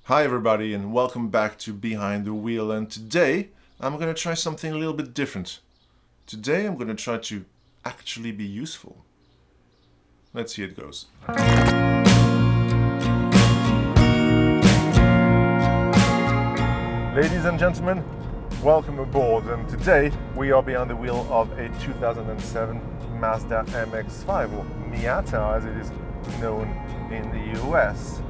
Hi everybody and welcome back to Behind the Wheel, and today I'm going to try something a little bit different. Today I'm going to try to actually be useful. Let's see how it goes. Ladies and gentlemen, welcome aboard, and today we are behind the wheel of a 2007 Mazda MX5, or Miata as it is known in the US.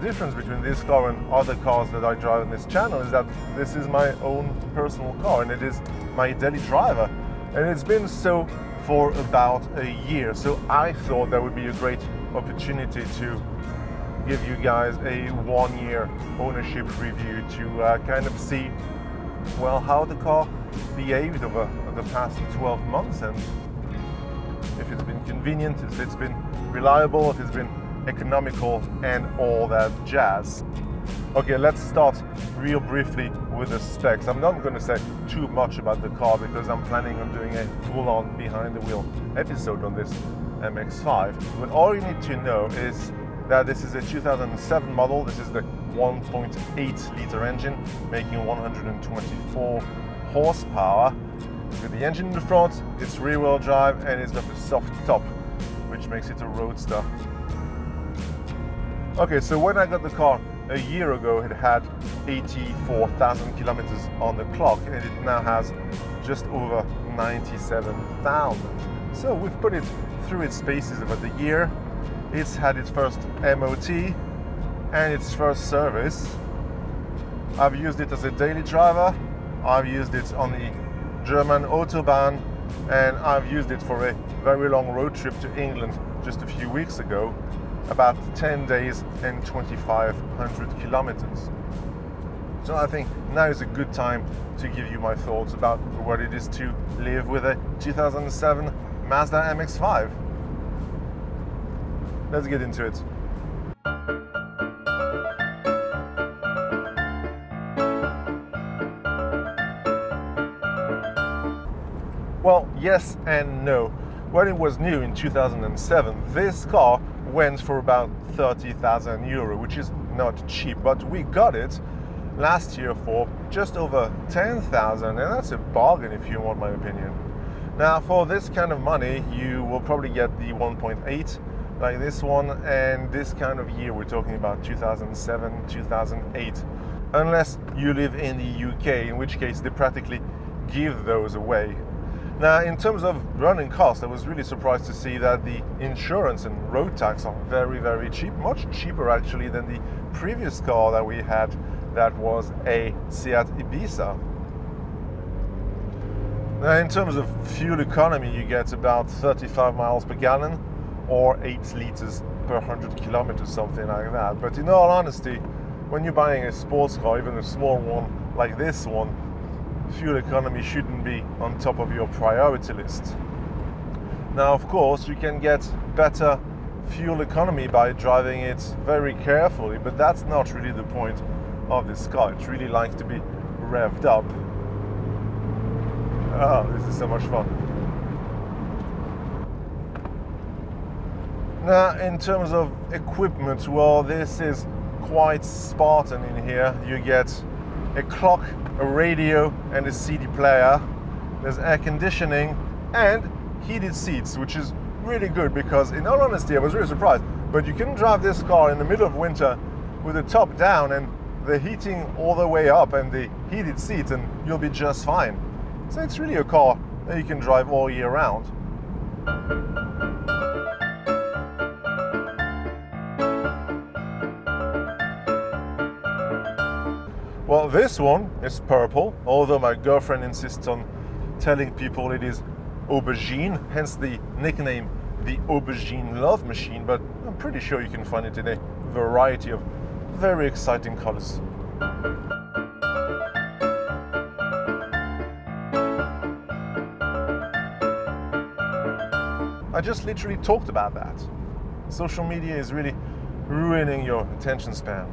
The difference between this car and other cars that I drive on this channel is that this is my own personal car and it is my daily driver, and it's been so for about a year. So I thought that would be a great opportunity to give you guys a 1-year ownership review to kind of see, well, how the car behaved over the past 12 months, and if it's been convenient, if it's been reliable, if it's been economical and all that jazz. Okay, let's start real briefly with the specs. I'm not going to say too much about the car because I'm planning on doing a full-on behind the wheel episode on this MX5. But all you need to know is that this is a 2007 model. This is the 1.8 liter engine making 124 horsepower. It's got the engine in the front, it's rear-wheel drive, and it's got a soft top, which makes it a roadster. Okay, so when I got the car a year ago, it had 84,000 kilometers on the clock, and it now has just over 97,000. So we've put it through its paces over the year. It's had its first MOT and its first service. I've used it as a daily driver, I've used it on the German autobahn, and I've used it for a very long road trip to England just a few weeks ago, about 10 days and 2,500 kilometers. So I think now is a good time to give you my thoughts about what it is to live with a 2007 Mazda MX5. Let's get into it. Well, yes and no. When it was new in 2007, this car went for about 30,000 euro, which is not cheap, but we got it last year for just over 10,000, and that's a bargain if you want my opinion. Now, for this kind of money, you will probably get the 1.8 like this one, and this kind of year we're talking about 2007, 2008, unless you live in the UK, in which case they practically give those away. Now, in terms of running costs, I was really surprised to see that the insurance and road tax are very, very cheap, much cheaper actually than the previous car that we had, that was a Seat Ibiza. Now, in terms of fuel economy, you get about 35 miles per gallon or 8 liters per 100 kilometers, something like that. But in all honesty, when you're buying a sports car, even a small one like this one, fuel economy shouldn't be on top of your priority list. Now, of course, you can get better fuel economy by driving it very carefully, but that's not really the point of this car. It really likes to be revved up. Oh, this is so much fun. Now, in terms of equipment, well, this is quite Spartan in here. You get a clock, a radio, and a CD player. There's air conditioning and heated seats, which is really good because, in all honesty, I was really surprised, but you can drive this car in the middle of winter with the top down and the heating all the way up and the heated seats, and you'll be just fine. So it's really a car that you can drive all year round. Well, this one is purple, although my girlfriend insists on telling people it is aubergine, hence the nickname, the aubergine love machine, but I'm pretty sure you can find it in a variety of very exciting colors. I just literally talked about that. Social media is really ruining your attention span.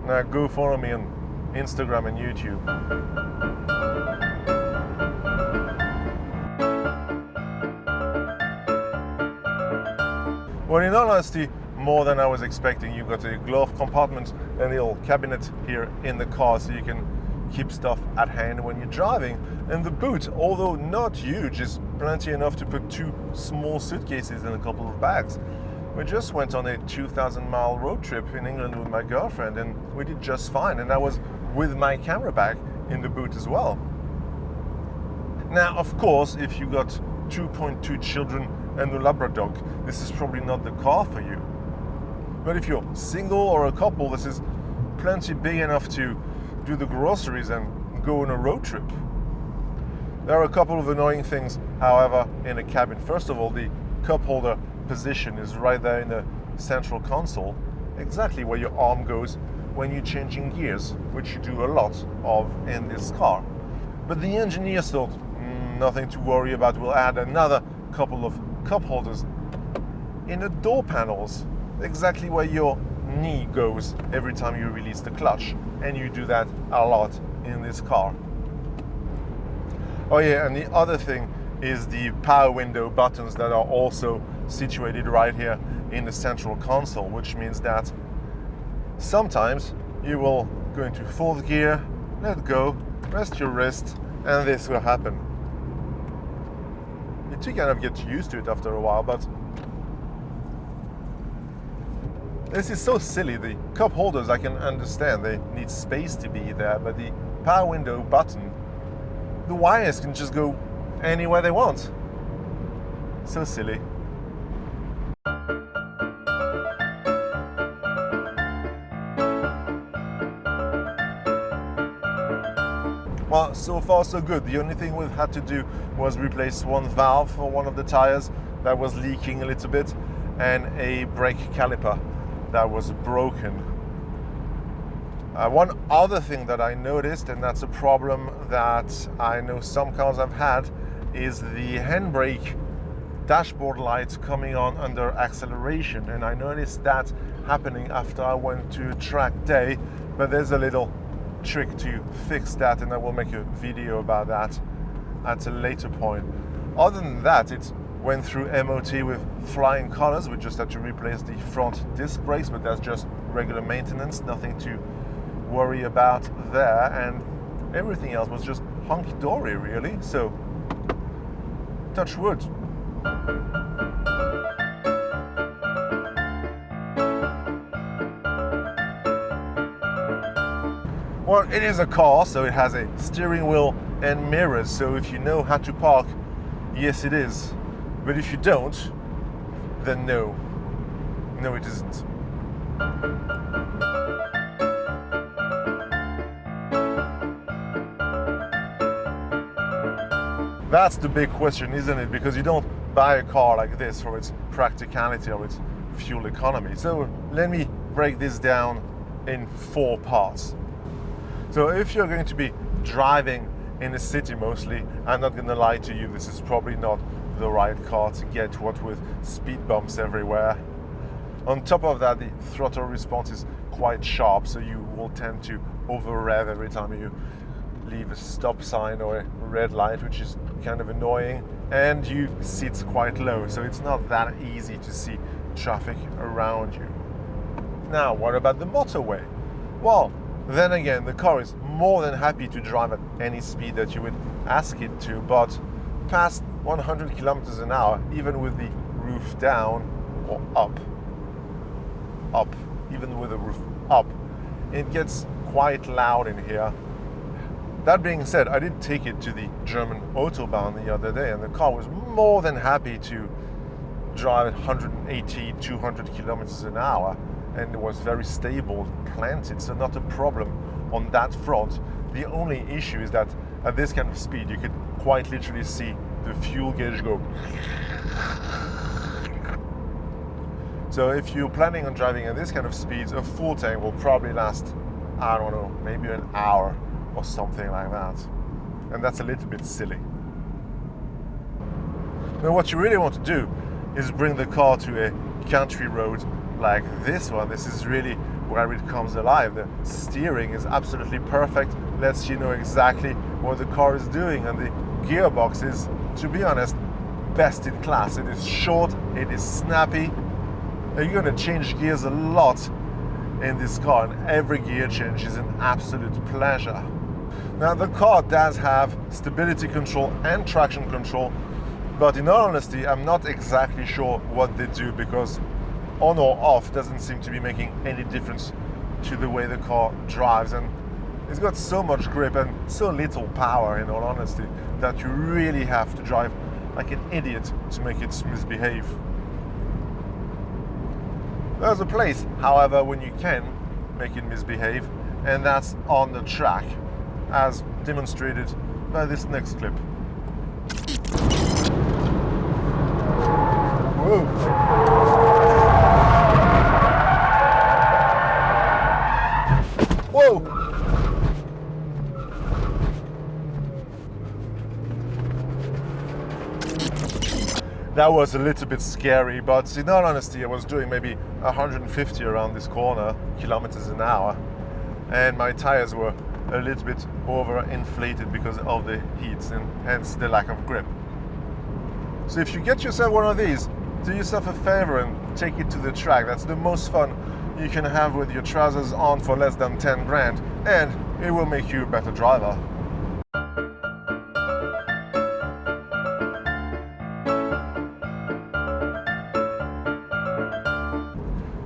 Now go follow me on Instagram and YouTube. Well, in all honesty, more than I was expecting. You've got a glove compartment, a little cabinet here in the car so you can keep stuff at hand when you're driving. And the boot, although not huge, is plenty enough to put 2 small suitcases and a couple of bags. We just went on a 2,000-mile road trip in England with my girlfriend, and we did just fine. And I was with my camera bag in the boot as well. Now, of course, if you got 2.2 children and a Labrador, this is probably not the car for you. But if you're single or a couple, this is plenty big enough to do the groceries and go on a road trip. There are a couple of annoying things, however, in the cabin. First of all, the cup holder position is right there in the central console, exactly where your arm goes when you're changing gears, which you do a lot of in this car. But the engineers thought, nothing to worry about, we'll add another couple of cup holders in the door panels, exactly where your knee goes every time you release the clutch, and you do that a lot in this car. Oh yeah, and the other thing is the power window buttons that are also situated right here in the central console, which means that sometimes you will go into 4th gear, let go, rest your wrist, and this will happen. You do kind of get used to it after a while, but this is so silly. The cup holders, I can understand, they need space to be there, but the power window button, the wires can just go anywhere they want. So silly. Well, so far so good. The only thing we've had to do was replace one valve for one of the tires that was leaking a little bit, and a brake caliper that was broken. One other thing that I noticed, and that's a problem that I know some cars have had, is the handbrake dashboard light coming on under acceleration. And I noticed that happening after I went to track day, but there's a little trick to fix that, and I will make a video about that at a later point. Other than that, it went through MOT with flying colors. We just had to replace the front disc brakes, but that's just regular maintenance, nothing to worry about there, and everything else was just hunky-dory really, so touch wood. Well, it is a car, so it has a steering wheel and mirrors, so if you know how to park, yes it is. But if you don't, then no. No, it isn't. That's the big question, isn't it? Because you don't buy a car like this for its practicality or its fuel economy. So let me break this down in 4 parts. So if you're going to be driving in the city mostly, I'm not going to lie to you, this is probably not the right car to get, what with speed bumps everywhere. On top of that, the throttle response is quite sharp, so you will tend to over rev every time you leave a stop sign or a red light, which is kind of annoying, and you sit quite low, so it's not that easy to see traffic around you. Now, what about the motorway? Well, then again, the car is more than happy to drive at any speed that you would ask it to, but past 100 kilometers an hour, even with the roof down or up, even with the roof up, it gets quite loud in here. That being said, I did take it to the German autobahn the other day, and the car was more than happy to drive at 180, 200 kilometers an hour, and it was very stable, planted, so not a problem on that front. The only issue is that at this kind of speed, you could quite literally see the fuel gauge go. So if you're planning on driving at this kind of speeds, a full tank will probably last, I don't know, maybe an hour or something like that. And that's a little bit silly. Now what you really want to do is bring the car to a country road like this one. This is really where it comes alive. The steering is absolutely perfect, lets you know exactly what the car is doing, and the gearbox is, to be honest, best in class. It is short, it is snappy, You're going to change gears a lot in this car, and every gear change is an absolute pleasure. Now the car does have stability control and traction control, but in all honesty I'm not exactly sure what they do, because on or off doesn't seem to be making any difference to the way the car drives, and it's got so much grip and so little power, in all honesty, that you really have to drive like an idiot to make it misbehave. There's a place, however, when you can make it misbehave, and that's on the track, as demonstrated by this next clip. Whoa! Whoa! That was a little bit scary, but in all honesty, I was doing maybe 150 around this corner, kilometers an hour, and my tires were a little bit over-inflated because of the heat and hence the lack of grip. So if you get yourself one of these, do yourself a favor and take it to the track. That's the most fun you can have with your trousers on for less than 10 grand, and it will make you a better driver.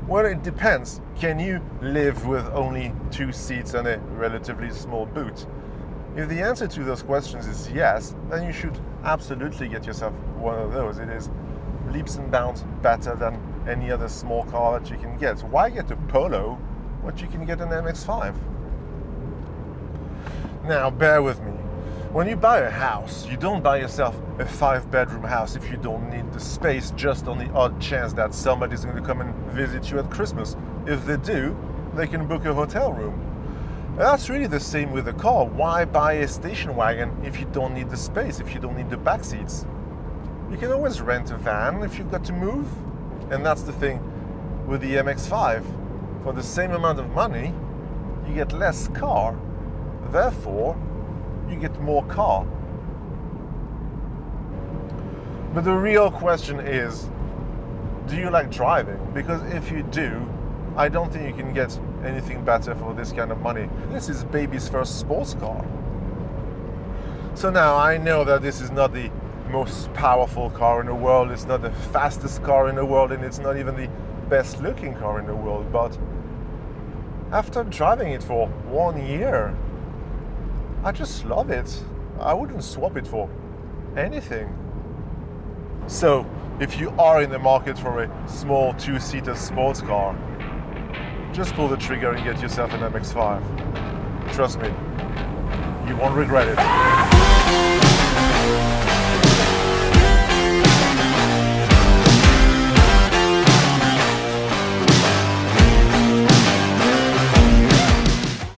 Well, it depends. Can you live with only 2 seats and a relatively small boot? If the answer to those questions is yes, then you should absolutely get yourself one of those. It is leaps and bounds better than any other small car that you can get. Why get a Polo when you can get an MX5? Now, bear with me. When you buy a house, you don't buy yourself a 5-bedroom house if you don't need the space, just on the odd chance that somebody's going to come and visit you at Christmas. If they do, they can book a hotel room. And that's really the same with a car. Why buy a station wagon if you don't need the space, if you don't need the back seats? You can always rent a van if you've got to move. And that's the thing with the MX5. For the same amount of money, you get less car. Therefore, you get more car. But the real question is, do you like driving? Because if you do, I don't think you can get anything better for this kind of money. This is baby's first sports car. So now I know that this is not the most powerful car in the world, it's not the fastest car in the world, and it's not even the best looking car in the world, but after driving it for 1 year, I just love it. I wouldn't swap it for anything. So, if you are in the market for a small 2-seater sports car, just pull the trigger and get yourself an MX5. Trust me, you won't regret it.